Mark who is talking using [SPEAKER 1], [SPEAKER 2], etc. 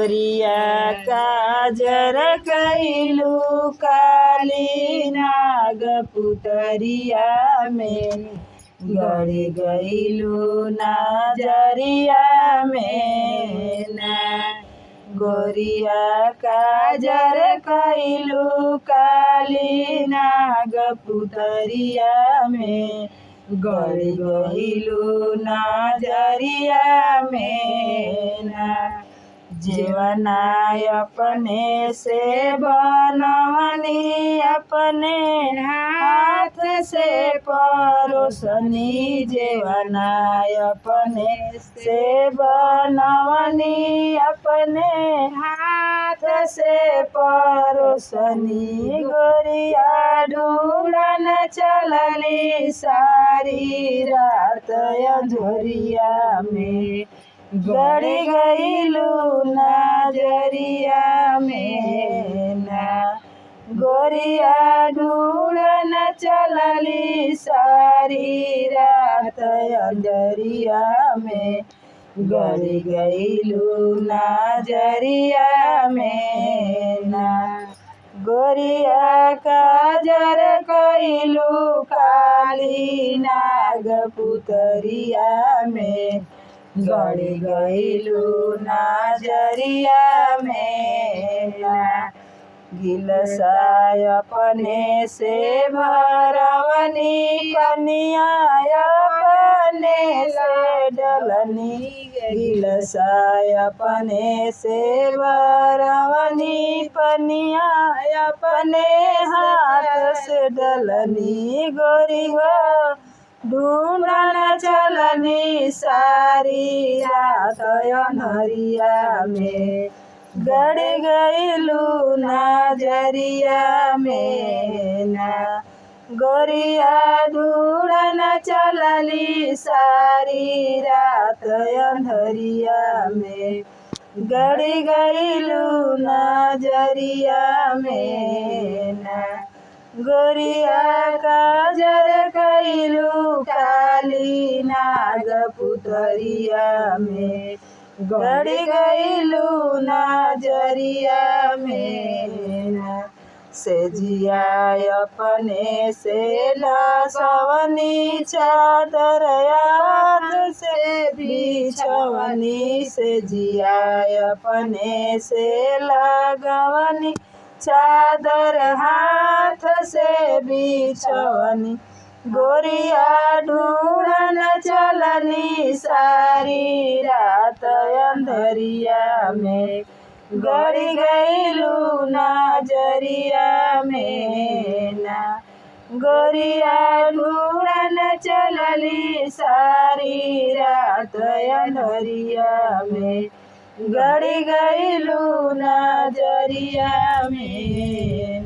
[SPEAKER 1] गोरिया काजर कैलू काली नाग पुतरिया में गड़ी गईलू नजरिया में ना। गोरिया काजर कैलू काली नाग पुतरिया में गड़ी गईलू नजरिया में ना। जीवना अपने से बनवनी अपने हाथ से परोसनी। जीवना अपने से बनवनी अपने हाथ से परोसनी। गोरिया ढूंढन चलली सारी रात अंजोरिया में गड़ी गईलू नजरिया में ना। गोरिया ढूंढन चलली सारी रात अंजरिया में गड़ी गईलू नजरिया में ना। गोरिया काजर कैलू काली नाग पुतरिया में गड़ी गईलू नजरिया में ना। गिलसाय अपने से भरवनी कनिया अपने से डलनी। गिलसाय अपने से भरवनी पनिया अपने हाथ से डलनी। गोरी हो ढूंढन चलनी सारी रात अनहरिया में गड़ी गईलू नजरिया में ना। गोरिया ढूंढन चलली सारी रात अंधरिया में गड़ी गईलू नजरिया में ना। गोरिया काजर कैलू काली नाग पुतरिया में गड़ी गईलू नजरिया में ना। सेजिया अपने से लासवनी चादर हाथ से बिछवनी। सेजिया अपने से लगवनी चादर हाथ से बिछवनी। गोरिया ढूंढन चलनी सारी रात अंधरिया में गड़ी गईलू नजरिया में ना। गोरिया ढूंढन चलली सारी रात अंधरिया में गड़ी गईलू नजरिया में।